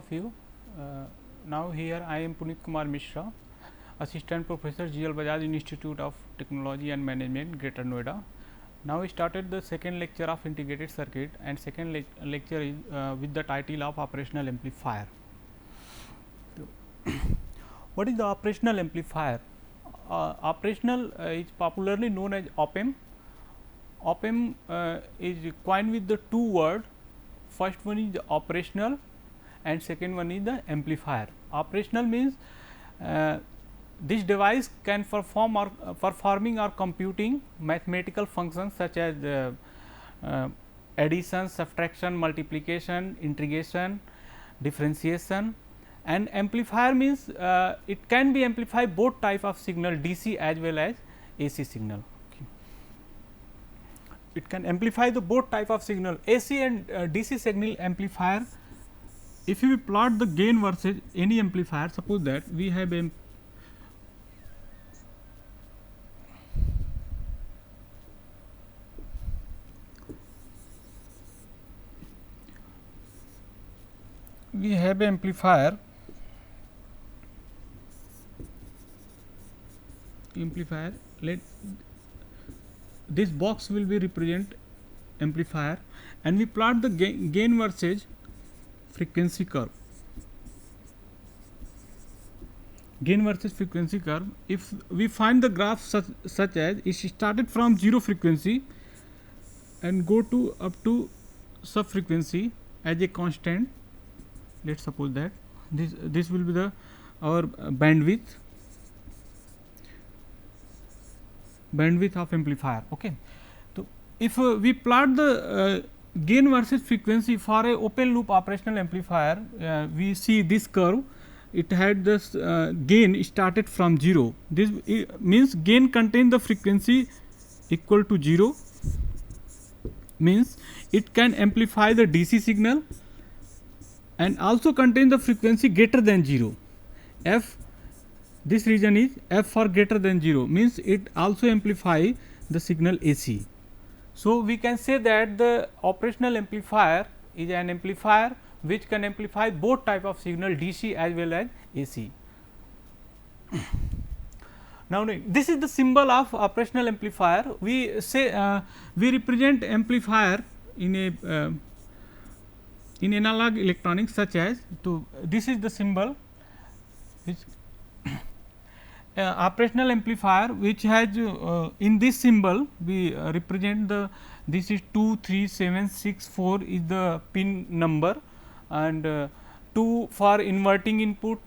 of you. Now here I am Puneet Kumar Mishra, Assistant Professor GL Bajaj Institute of Technology and Management, Greater Noida. Now we started the second lecture of integrated circuit, and second lecture is with the title of operational amplifier. What is the operational amplifier? Operational is popularly known as op-amp. Op-amp is coined with the two words. First one is the operational and second one is the amplifier. Operational means this device can performing or computing mathematical functions such as addition, subtraction, multiplication, integration, differentiation. And amplifier means it can be amplify both type of signal, DC as well as AC signal. It can amplify the both type of signal, AC and DC signal amplifier. If you plot the gain versus any amplifier, suppose that we have a amplifier let this box will be represent amplifier, and we plot the gain versus frequency curve. Gain versus frequency curve. If we find the graph such as it started from 0 frequency and go to up to sub frequency as a constant, let's suppose that this will be the our bandwidth of amplifier. Okay, so if we plot the gain versus frequency for a open loop operational amplifier, we see this curve. It had this gain started from 0. This means gain contain the frequency equal to 0, means it can amplify the DC signal and also contain the frequency greater than 0. F, this region is F for greater than 0, means it also amplify the signal AC. So we can say that the operational amplifier is an amplifier which can amplify both type of signal, DC as well as AC. Now this is the symbol of operational amplifier. We say we represent amplifier in a in analog electronics such as, to this is the symbol which operational amplifier, which has in this symbol we represent the, this is 2, 3, 7, 6, 4 is the pin number, and 2 for inverting input,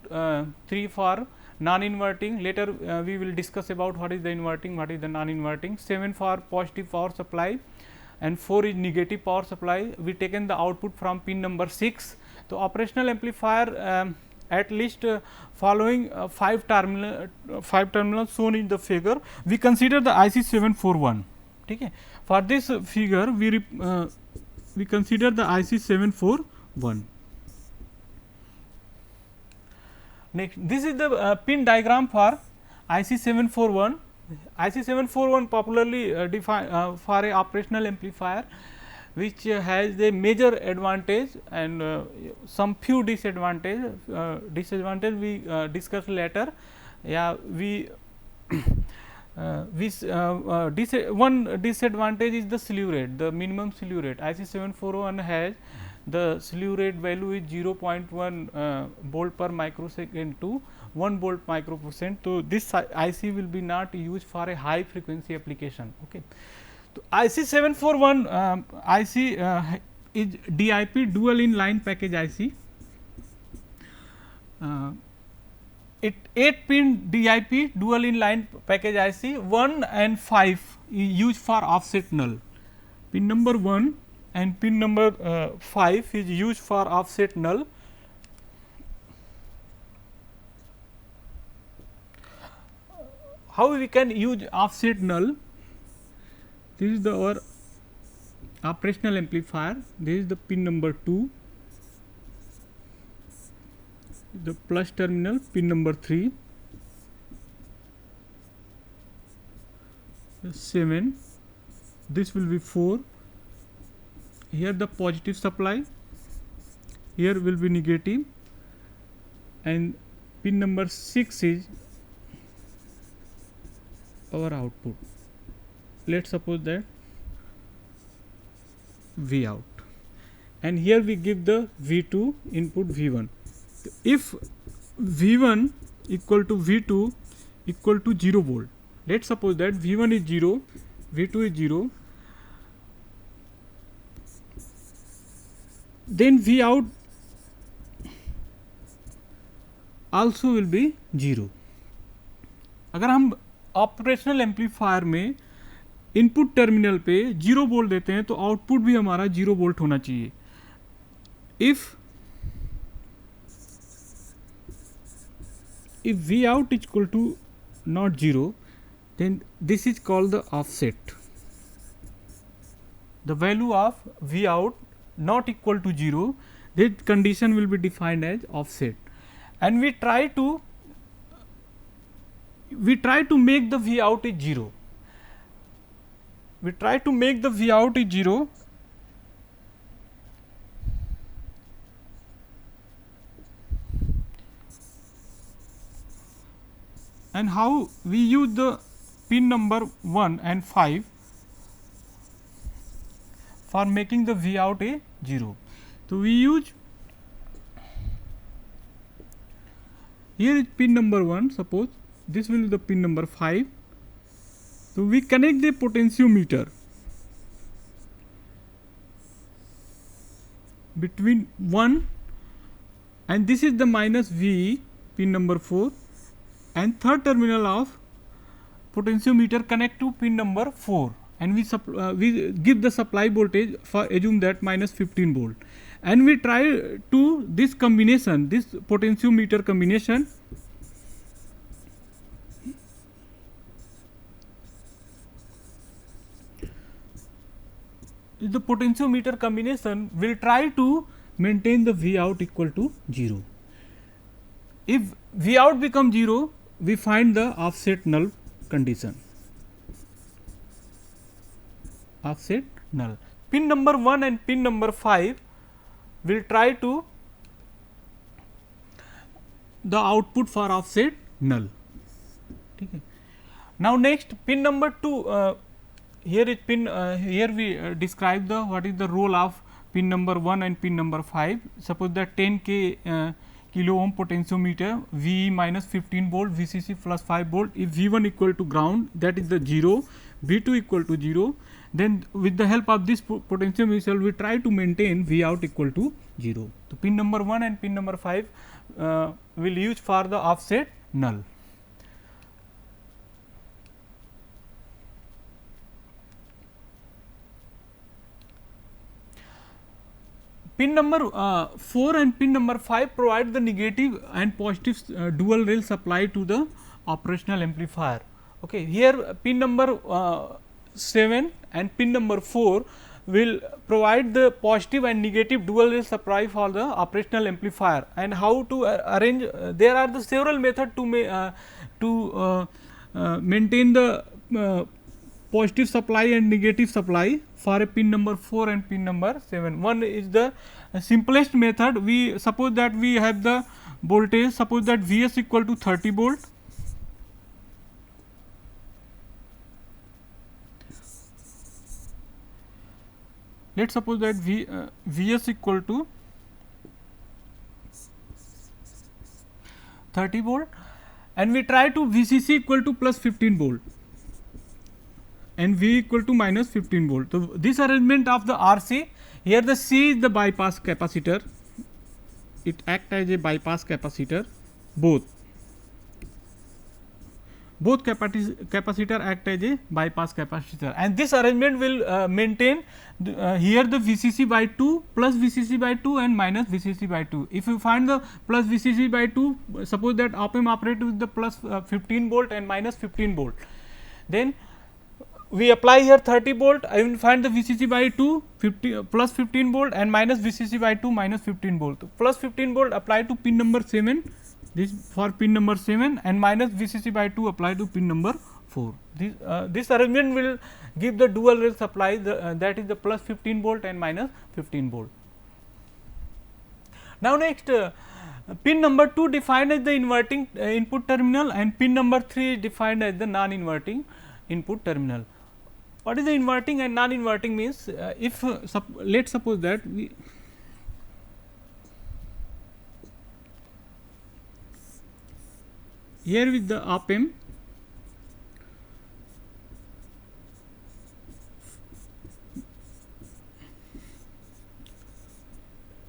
3 for non-inverting. Later we will discuss about what is the inverting, what is the non-inverting. 7 for positive power supply and 4 is negative power supply. We taken the output from pin number 6. So operational amplifier at least following 5 terminals shown in the figure. We consider the IC 741. Okay. For this figure we consider the IC 741. Next, this is the pin diagram for IC 741. IC 741 popularly defined for a operational amplifier, which has a major advantage and some few disadvantage. Disadvantage we discuss later. Yeah, one disadvantage is the slew rate, the minimum slew rate. IC 741 has the slew rate value is 0.1 volt per microsecond to 1 volt micropercent. So this IC will be not used for a high frequency application. Okay. So IC 741 IC is DIP, dual in line package IC. It 8 pin DIP, dual in line package IC. 1 and 5 is used for offset null. Pin number 1 and pin number 5 is used for offset null. How we can use offset null? This is our operational amplifier. This is the pin number 2, the plus terminal, pin number 3, 7, this will be 4. Here the positive supply, here will be negative, and pin number 6 is our output. Let's suppose that V out, and here we give the V2 input V1. If V1 equal to V2 equal to 0 volt, let's suppose that V1 is 0, V2 is 0, then V out also will be 0. अगर हम operational amplifier में input terminal पे 0 volt देते हैं तो output भी हमारा 0 volt होना चाहिए. If V out is equal to not 0, then this is called the offset. The value of V out not equal to 0, this condition will be defined as offset, and we try to make the V out is 0. We try to make the V out is 0 and how we use the pin number 1 and 5 for making the V out a 0. So, we use here is pin number 1, suppose this will be the pin number 5. So, we connect the potentiometer between 1 and this is the minus V pin number 4, and third terminal of potentiometer connect to pin number 4, and we give the supply voltage for assume that minus 15 volt, and we try to this combination, this potentiometer combination the potentiometer combination will try to maintain the V out equal to 0. If V out become 0, we find the offset null condition. Offset null. Pin number 1 and pin number 5 will try to the output for offset null. Okay. Now, next pin number 2. Here is pin. Here we describe the what is the role of pin number 1 and pin number 5. Suppose that 10k kilo ohm potentiometer, V minus 15 volt, VCC plus 5 volt. If V1 equal to ground, that is the 0, V2 equal to 0. Then with the help of this potentiometer, we try to maintain V out equal to 0. So, pin number 1 and pin number 5 will use for the offset null. Pin number 4 and pin number 5 provide the negative and positive dual rail supply to the operational amplifier. Okay. Here pin number 7 and pin number 4 will provide the positive and negative dual rail supply for the operational amplifier, and how to arrange. There are the several methods to maintain the positive supply and negative supply for a pin number 4 and pin number 7. One is the simplest method. We suppose that we have the voltage, suppose that Vs equal to 30 volt. Let us suppose that Vs equal to 30 volt, and we try to VCC equal to plus 15 volt and V equal to minus 15 volt. So, this arrangement of the RC, here the C is the bypass capacitor, it acts as a bypass capacitor, both capacitor act as a bypass capacitor, and this arrangement will maintain here the VCC by 2 plus VCC by 2 and minus VCC by 2. If you find the plus VCC by 2, suppose that op amp operates with the plus 15 volt and minus 15 volt, then we apply here 30 volt, I will find the VCC by 2 plus 15 volt and minus VCC by 2 minus 15 volt. Plus 15 volt apply to pin number 7, this for pin number 7, and minus VCC by 2 apply to pin number 4. This arrangement will give the dual rail supply, that is the plus 15 volt and minus 15 volt. Now, next Pin number 2 defined as the inverting input terminal, and pin number 3 defined as the non-inverting input terminal. What is the inverting and non-inverting means? If let us suppose that we here with the op amp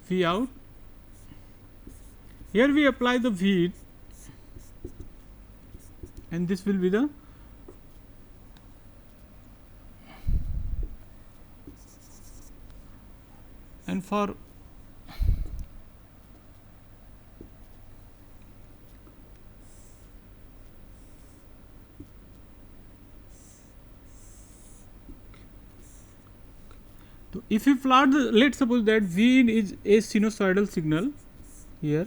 V out, here we apply the V, and this will be the and for so if you plot the, let us suppose that V in is a sinusoidal signal here,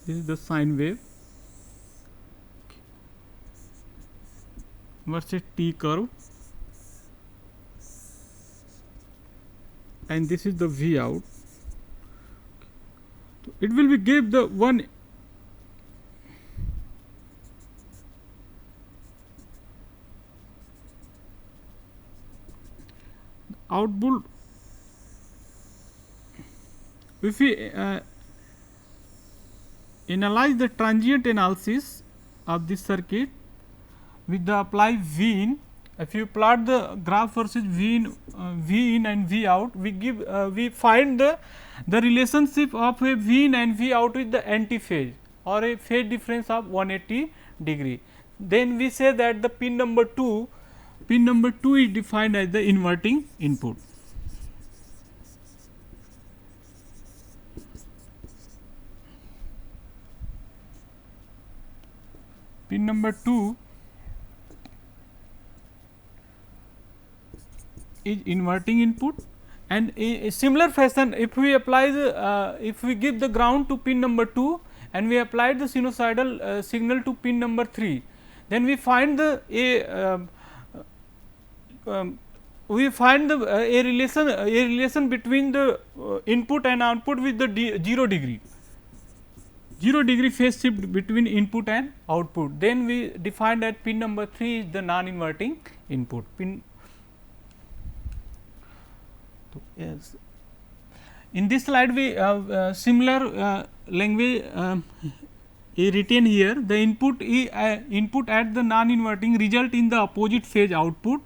this is the sine wave versus T curve, and this is the V out. So it will be give the one output. If we analyze the transient analysis of this circuit with the apply V in, if you plot the graph versus V in and V out, we give we find the relationship of a V in and V out with the anti phase or a phase difference of 180 degree. Then we say that the pin number 2 is defined as the inverting input. Pin number 2 is inverting input, and a similar fashion if we apply the if we give the ground to pin number 2 and we apply the sinusoidal signal to pin number 3, then we find the we find the a relation between the input and output with the 0 degree phase shift between input and output. Then we define that pin number 3 is the non-inverting input. Yes. In this slide we similar language written here. The input at the non-inverting result in the opposite phase output,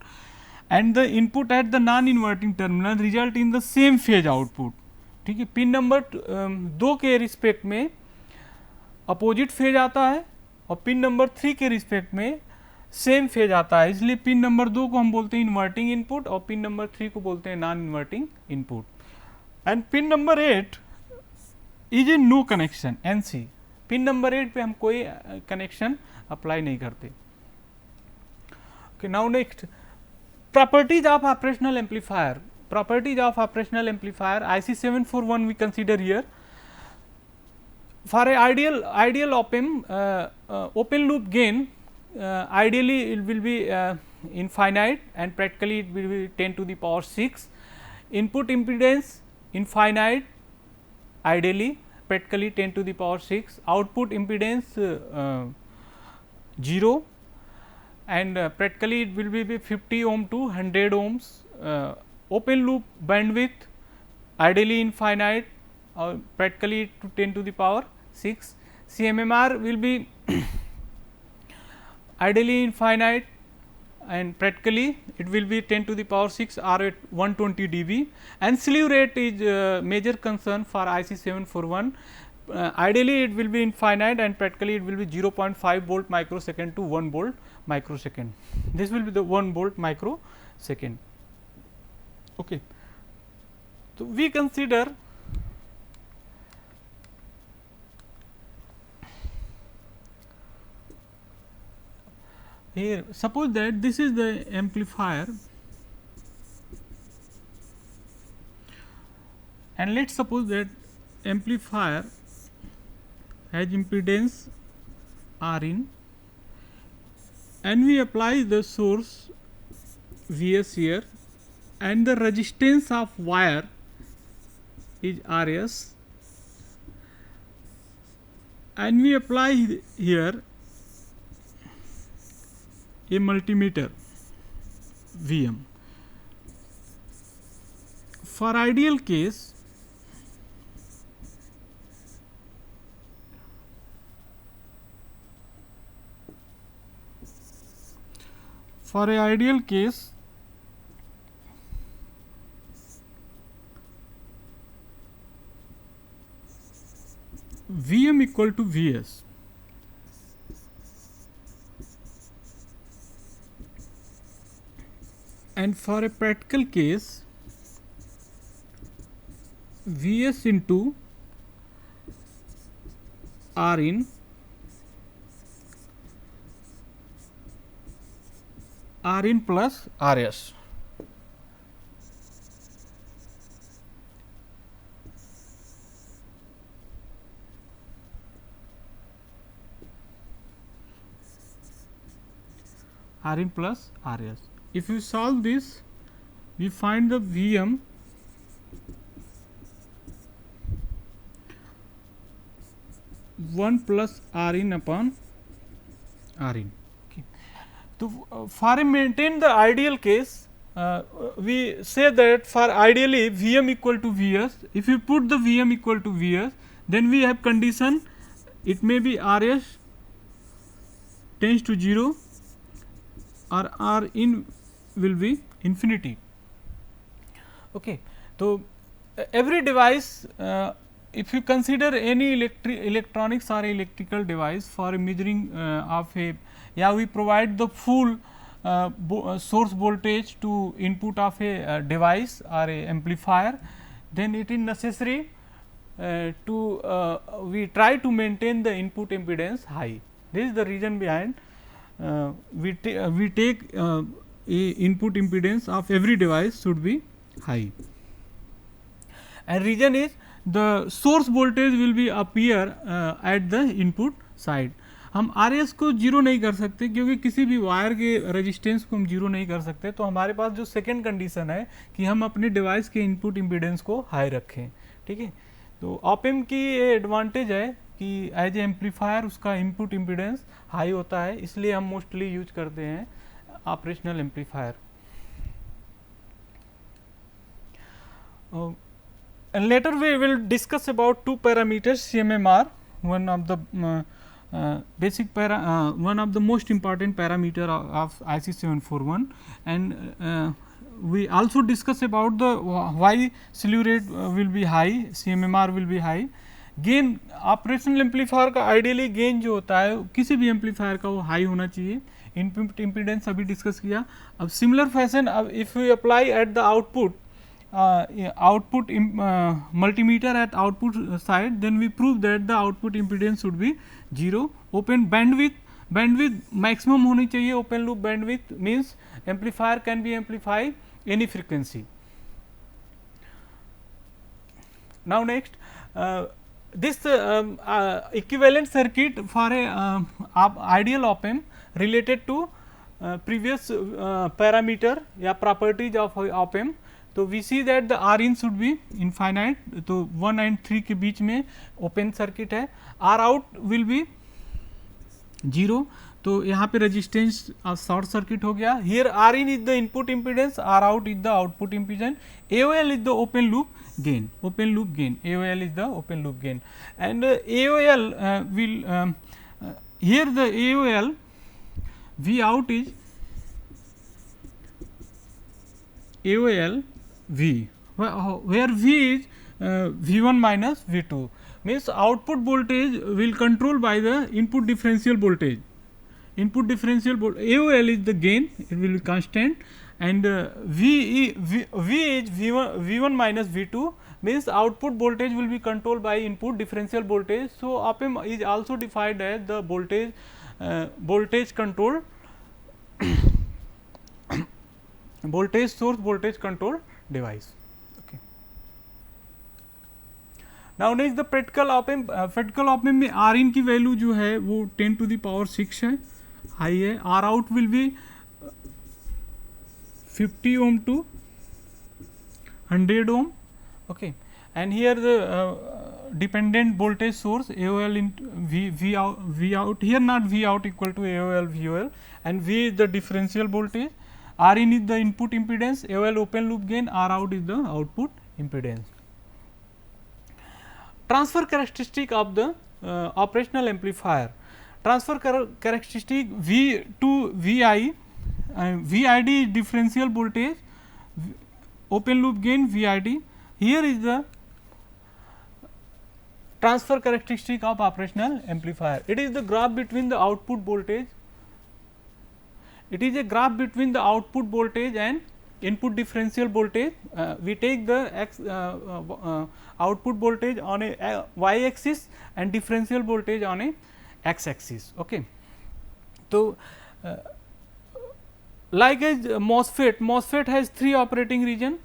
and the input at the non-inverting terminal result in the same phase output. ठीक है, pin number 2 के respect में opposite phase आता है और pin number 3 के respect में same phase आता है, इसलिए पिन नंबर 2 को हम बोलते हैं इन्वर्टिंग इनपुट और पिन नंबर 3 को बोलते हैं non inverting input. And pin number 8 is a no connection NC. पिन नंबर 8 पे हम कोई कनेक्शन अप्लाई नहीं करते. Now next, properties of operational amplifier. Properties of operational amplifier IC 741 we consider here. For a ideal op amp open loop gain ideally it will be infinite and practically it will be 10 to the power 6. Input impedance infinite ideally, practically 10 to the power 6. Output impedance 0 and practically it will be 50 ohm to 100 ohms. Open loop bandwidth ideally infinite or practically to 10 to the power 6. CMMR will be ideally infinite and practically it will be 10 to the power 6 or at 120 dB, and slew rate is major concern for IC 741. Ideally it will be infinite and practically it will be 0.5 volt microsecond to 1 volt microsecond. This will be the 1 volt microsecond. Okay. So, we consider here, suppose that this is the amplifier and let us suppose that amplifier has impedance R in and we apply the source Vs here and the resistance of wire is RS, and we apply here a multimeter Vm. For ideal case, Vm equal to Vs. And for a practical case, Vs into Rin plus Rs. Rin plus Rs. If you solve this, we find the Vm one plus Rin upon Rin. Okay. So, for maintain the ideal case, we say that for ideally Vm equal to Vs. If you put the Vm equal to Vs, then we have condition it may be Rs tends to 0 or R in will be infinity. Okay. So, every device, if you consider any electronics or electrical device for measuring of a, we provide the full source voltage to input of a device or a amplifier, then it is necessary to we try to maintain the input impedance high. This is the reason behind we take input impedance of every device should be high, and reason is the source voltage will be appear at the input side. हम R S को zero नहीं कर सकते क्योंकि किसी भी wire के resistance को हम जीरो नहीं कर सकते, तो हमारे पास जो सेकेंड कंडीशन है कि हम अपने डिवाइस के इनपुट इम्पीडेंस को हाई रखें. ठीक है, तो ऑप एम्प की ये एडवांटेज है कि एज ए एम्पलीफायर उसका इनपुट इम्पीडेंस हाई होता है, इसलिए हम मोस्टली यूज करते हैं operational amplifier. And later we will discuss about two parameters CMMR, one of the one of the most important parameter of IC 741, and we also discuss about the why slew rate will be high, CMMR will be high. Gain operational amplifier का ideally gain जो होता है किसी भी amplifier का वो high होना चाहिए. इनपुट इम्पीडेंस अभी डिस्कस किया. अब सिमिलर फैशन, अब if you apply at the output multimeter at output side, then we prove that the output impedance should be 0. Open bandwidth maximum होनी चाहिए. open loop bandwidth means amplifier can be amplify any frequency. Now next, this equivalent circuit for a ideal op amp related to previous parameter या properties of op amp. तो we see that the R in should be infinite, तो 1 and 3 के बीच में open circuit है. R out will be 0, तो यहाँ पे रेजिस्टेंस शॉर्ट सर्किट हो गया. Here R in is the input impedance, R out is the output impedance. AOL is the open loop gain, AOL is the open loop gain, and AOL will here the AOL V out is AOL V, where V is V1 minus V2, means output voltage will control by the input differential voltage. AOL is the gain, it will be constant, and V is V1 minus V2, means output voltage will be controlled by input differential voltage. So, op amp is also defined as the voltage control voltage source voltage control device. Okay. Now next the practical op amp. Practical op amp में R in की value जो है वो 10 to the power 6 है, high है. R out will be 50 ohm to 100 ohm. Okay. and here the dependent voltage source AOL into V out here, not V out equal to AOL VOL, and V is the differential voltage, R in is the input impedance, AOL open loop gain, R out is the output impedance. Transfer characteristic of the operational amplifier. Transfer characteristic V to VI, VID is differential voltage, open loop gain VID. Here is the transfer characteristic of operational amplifier. It is the graph between the output voltage. It is a graph between the output voltage and input differential voltage. We take the output voltage on a y axis and differential voltage on a x axis. Okay. So, like as MOSFET has 3 operating region: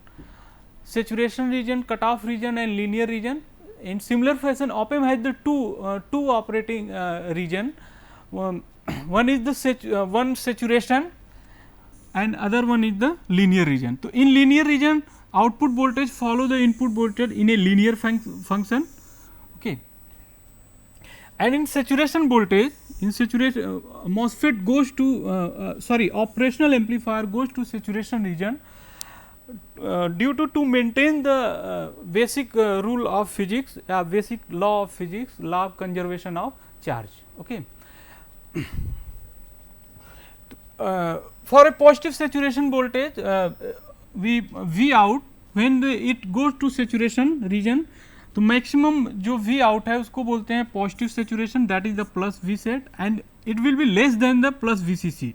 saturation region, cutoff region and linear region. In similar fashion, op-amp has the two operating region. One is the one saturation and other one is the linear region. So, in linear region, output voltage follow the input voltage in a linear function. Okay. And in saturation voltage, in saturation MOSFET goes to operational amplifier goes to saturation region due to maintain the basic rule of physics, basic law of physics, law of conservation of charge. Okay. For a positive saturation voltage, V out when it goes to saturation region, तो maximum जो V out है उसको बोलते हैं positive saturation, that is the plus V set, and it will be less than the plus VCC.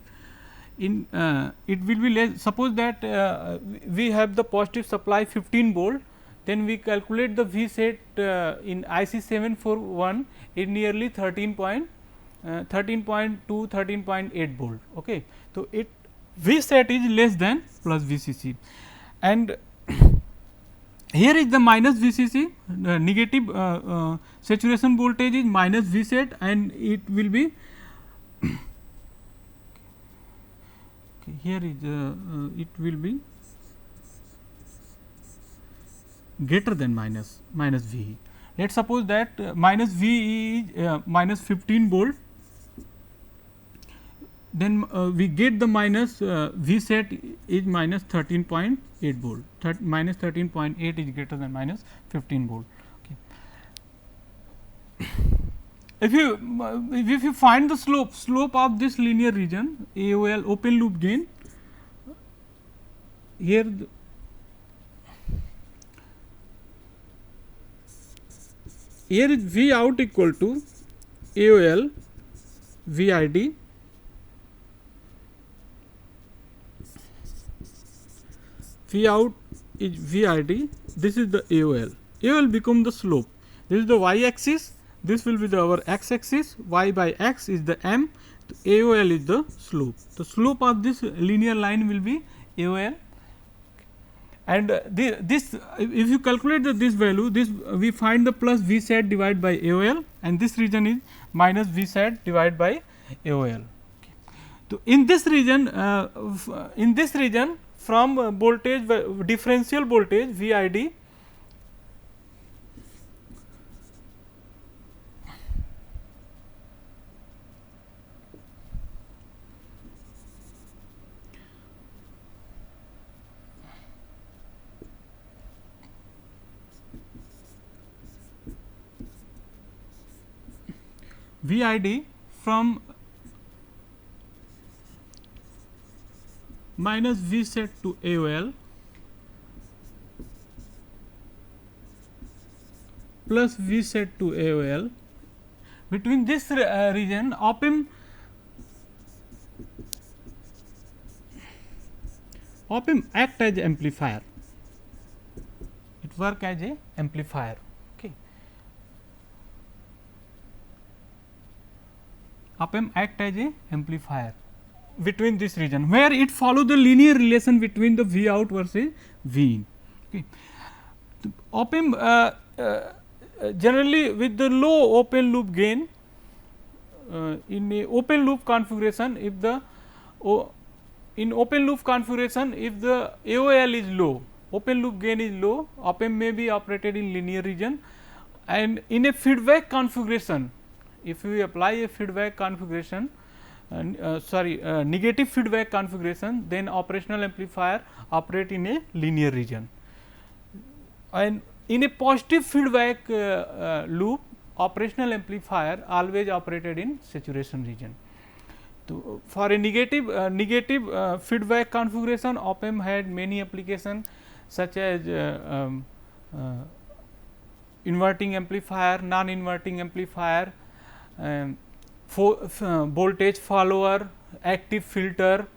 In it will be less, suppose that we have the positive supply 15 volt, then we calculate the V set in IC 741 in nearly 13.2 13.8 volt. Okay. So, it V set is less than plus VCC, and here is the minus VCC, negative saturation voltage is minus V set, and it will be here is it will be greater than minus V. Let us suppose that minus V is minus 15 volt, then we get the minus V set is minus 13.8 volt, minus 13.8 is greater than minus 15 volt. Okay. If you find the slope of this linear region AOL open loop gain, here is V out equal to AOL VID V out is VID, this is the AOL become the slope, this is the y axis, this will be the our x axis, y by x is the m, AOL is the slope. The slope of this linear line will be AOL, and this if you calculate this value, this we find the plus V set divided by AOL, and this region is minus V set divided by AOL. Okay. So, in this region from voltage differential voltage VID, VID from minus V set to AOL plus V set to AOL, between this region op-amp act as amplifier, it work as a amplifier. Okay. Op-amp act as a amplifier between this region, where it follow the linear relation between the V out versus V in. Okay. Op-amp generally with the low open loop gain, in a open loop configuration, if the in open loop configuration, if the AOL is low, open loop gain is low, op amp may be operated in linear region, and in a feedback configuration, if we apply a feedback configuration, negative feedback configuration, then operational amplifier operate in a linear region, and in a positive feedback loop, operational amplifier always operated in saturation region. So, for a negative feedback configuration, op amp had many applications such as inverting amplifier, non-inverting amplifier, voltage follower, active filter,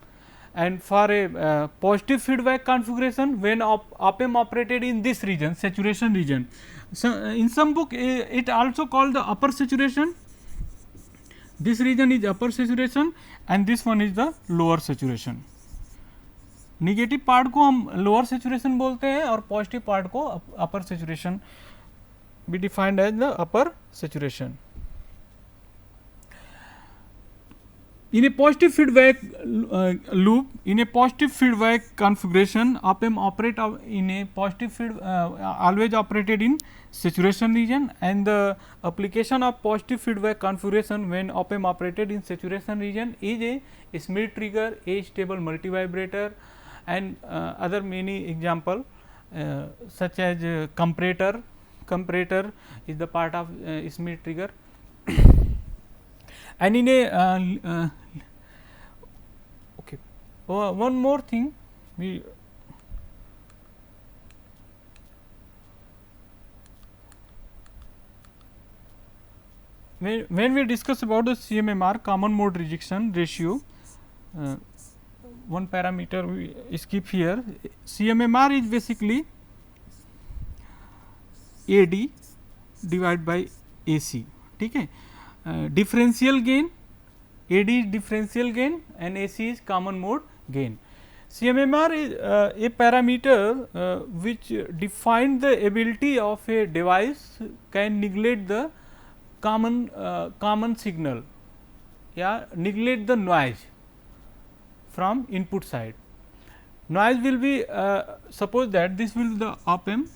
and for a positive feedback configuration, when op amp operated in this region, saturation region. So, in some book it also called the upper saturation. This region is upper saturation and this one is the lower saturation. Negative part को हम lower saturation बोलते हैं और positive part को upper saturation be defined as the upper saturation. In a positive feedback loop, in a positive feedback configuration, op amp operate in a positive always operated in saturation region, and the application of positive feedback configuration when op amp operated in saturation region is a Schmitt trigger, astable multivibrator, and other many example such as comparator. Comparator is the part of Schmitt trigger. And in a one more thing, when we discuss about the CMMR, common mode rejection ratio, one parameter we skip here. CMMR is basically AD divided by AC. ठीक है. Differential gain, AD is differential gain and AC is common mode gain. CMMR is a parameter which defines the ability of a device can neglect the common signal, neglect the noise from input side. Noise will be suppose that this will be the op amp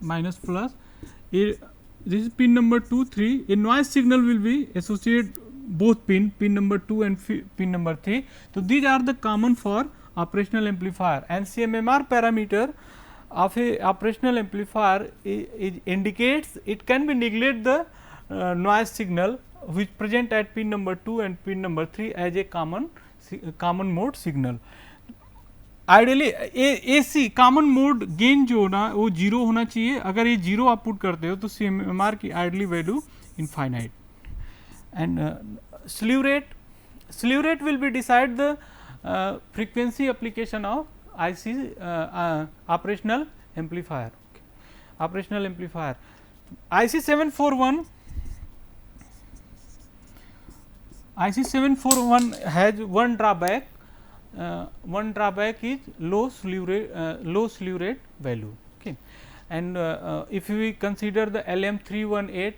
minus plus, this is pin number 2, 3, a noise signal will be associated both pin number 2 and pin number 3. So, these are the common for operational amplifier, and CMMR parameter of a operational amplifier indicates it can be neglect the noise signal which present at pin number 2 and pin number 3 as a common mode signal. Ideally AC common mode gain जो ना वो zero होना चाहिए. अगर ये zero आप put करते हो तो CMMR की ideally value infinite. And slew rate will be decide the frequency application of IC operational amplifier. Operational amplifier IC 741 has one drawback. One drawback is low slew rate value. Okay. And if we consider the LM318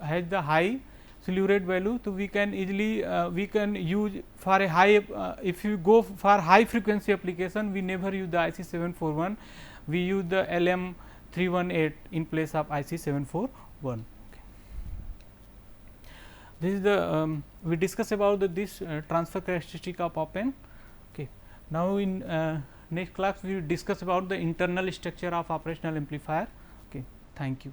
has the high slew rate value, so we can easily we can use for a high if you go for high frequency application, we never use the IC 741, we use the LM318 in place of IC 741. Okay. This is the we discuss about this transfer characteristic of op amp. Now, in next class we will discuss about the internal structure of operational amplifier. Okay, thank you.